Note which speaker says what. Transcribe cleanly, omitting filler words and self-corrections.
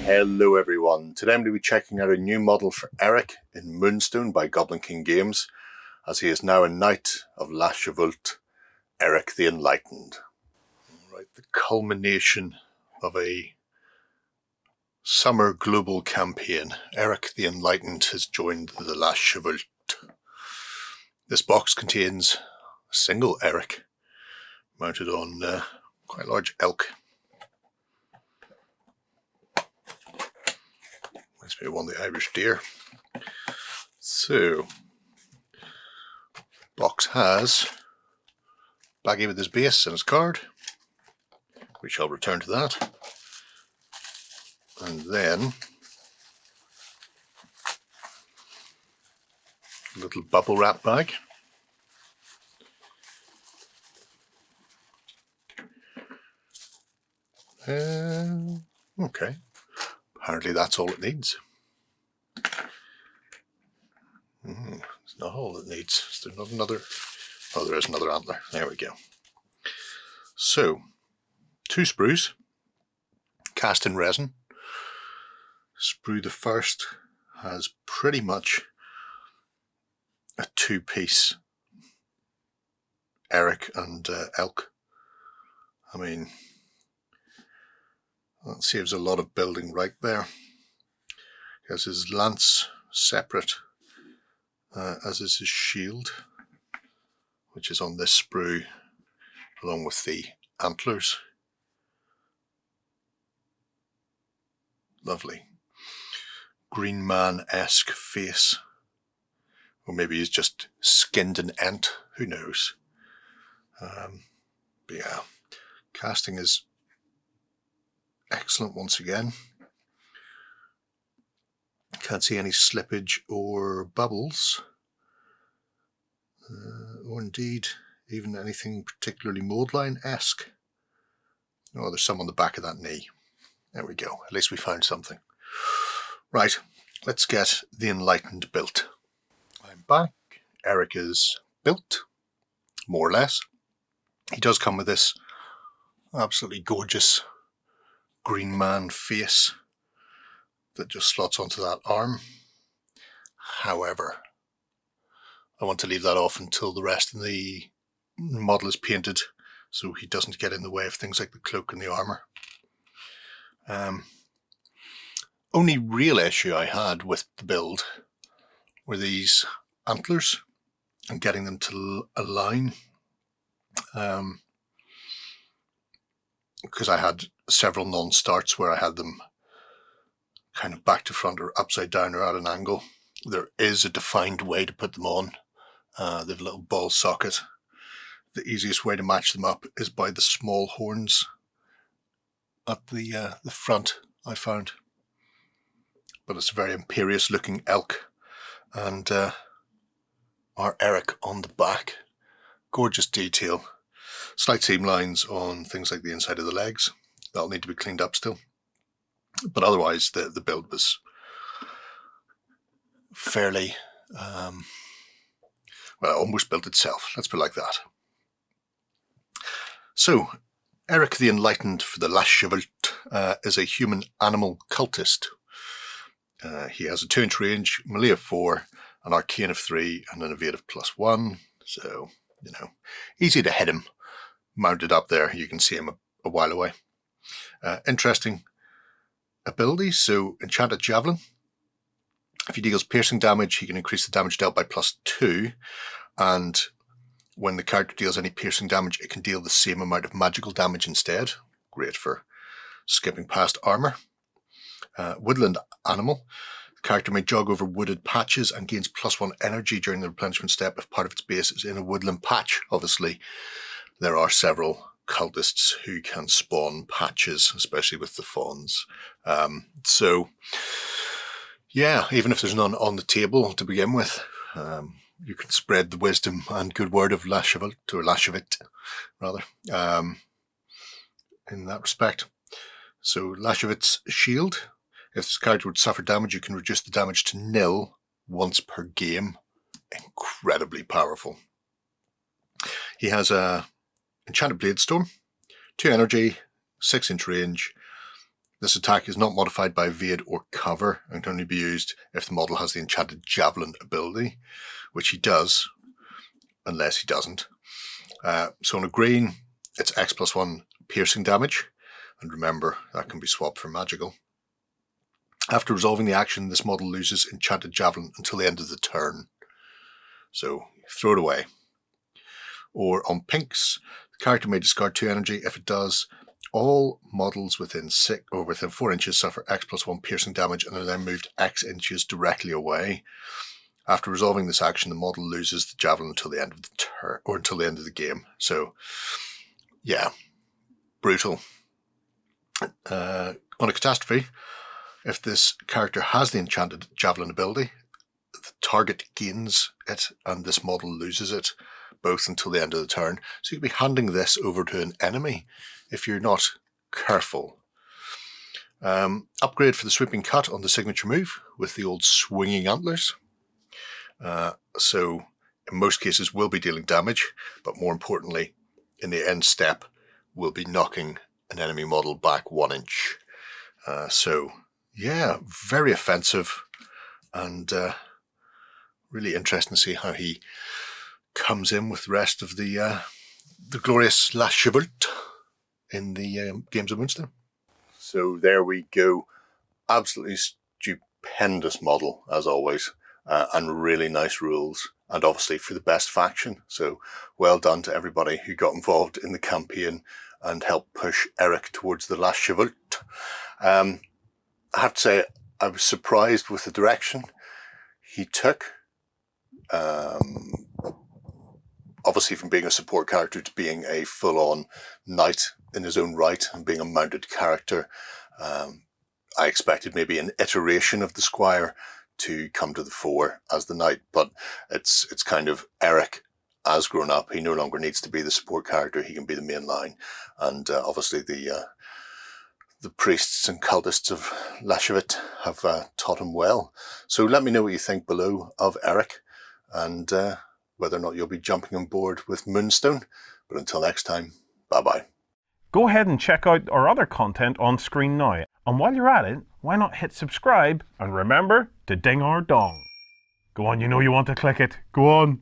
Speaker 1: Hello everyone, today I'm going to be checking out a new model for Eric in Moonstone by Goblin King Games, as he is now a Knight of Leshavult, Eric the Enlightened. Right, the culmination of a summer global campaign. Eric the Enlightened has joined the Leshavult. This box contains a single Eric mounted on quite a large elk. Must be one of the Irish deer. So, box has baggie with his base and his card. We shall return to that. And then a little bubble wrap bag. Okay. Apparently that's all it needs. It's not all it needs. Is there not another? Oh, there is another antler. There we go. So, 2 sprues, cast in resin. Sprue the first has pretty much a 2-piece Eric and elk. I mean, that saves a lot of building right there. He has his lance separate, as is his shield, which is on this sprue, along with the antlers. Lovely. Green Man-esque face. Or maybe he's just skinned an ant, who knows. But yeah, casting is excellent once again. Can't see any slippage or bubbles. Or indeed, even anything particularly moldline-esque. Oh, there's some on the back of that knee. There we go. At least we found something. Right, let's get the Enlightened built. I'm back. Eric is built, more or less. He does come with this absolutely gorgeous green man face that just slots onto that arm. However, I want to leave that off until the rest of the model is painted, so he doesn't get in the way of things like the cloak and the armour. Only real issue I had with the build were these antlers and getting them to align, because I had several non-starts where I had them kind of back to front or upside down or at an angle. There is a defined way to put them on. They have a little ball socket. The easiest way to match them up is by the small horns at the front, I found. But it's a very imperious looking elk, and our Eric on the back. Gorgeous detail. Slight seam lines on things like the inside of the legs. That'll need to be cleaned up still. But otherwise the build was fairly, well, it almost built itself. Let's put it like that. So, Eric the Enlightened for the Leshavult is a human-animal cultist. He has a 2-inch range, melee of 4, an arcane of 3, and an evasive +1. So, you know, easy to hit him. Mounted up there, you can see him a while away. Interesting abilities. So, Enchanted Javelin. If he deals piercing damage, he can increase the damage dealt by +2. And when the character deals any piercing damage, it can deal the same amount of magical damage instead. Great for skipping past armor. Woodland Animal. The character may jog over wooded patches and gains +1 energy during the replenishment step if part of its base is in a woodland patch. Obviously, there are several cultists who can spawn patches, especially with the fawns. So, yeah, even if there's none on the table to begin with, you can spread the wisdom and good word of Leshavult, or Leshavult, rather, in that respect. So, Leshavult's shield. If this character would suffer damage, you can reduce the damage to 0 once per game. Incredibly powerful. He has a Enchanted Bladestorm, 2 energy, 6-inch range, This attack is not modified by evade or cover and can only be used if the model has the enchanted javelin ability, which he does, unless he doesn't. So on a green, it's X+1 piercing damage, and remember that can be swapped for magical. After resolving the action, this model loses enchanted javelin until the end of the turn. So throw it away. Or on pinks, the character may discard 2 energy. If it does, all models within 4 inches suffer X+1 piercing damage and are then moved X inches directly away. After resolving this action, the model loses the javelin until the end of the turn, or until the end of the game. So, yeah, brutal. On a catastrophe, if this character has the enchanted javelin ability, the target gains it and this model loses it, both until the end of the turn. So you could be handing this over to an enemy if you're not careful. Upgrade for the sweeping cut on the signature move with the old swinging antlers. So in most cases will be dealing damage, but more importantly, in the end step, will be knocking an enemy model back 1 inch. So yeah, very offensive, and really interesting to see how he comes in with the rest of the glorious Leshavult in the games of Moonstone. So there we go. Absolutely stupendous model, as always, and really nice rules, and obviously for the best faction. So well done to everybody who got involved in the campaign and helped push Eric towards the Leshavult. I have to say, I was surprised with the direction he took. Obviously from being a support character to being a full-on knight in his own right and being a mounted character. I expected maybe an iteration of the Squire to come to the fore as the knight, but it's kind of Eric as grown up. He no longer needs to be the support character. He can be the main line. And obviously the priests and cultists of Leshavult have taught him well. So let me know what you think below of Eric, and whether or not you'll be jumping on board with Moonstone. But until next time, bye-bye.
Speaker 2: Go ahead and check out our other content on screen now. And while you're at it, why not hit subscribe and remember to ding our dong. Go on, you know you want to click it. Go on.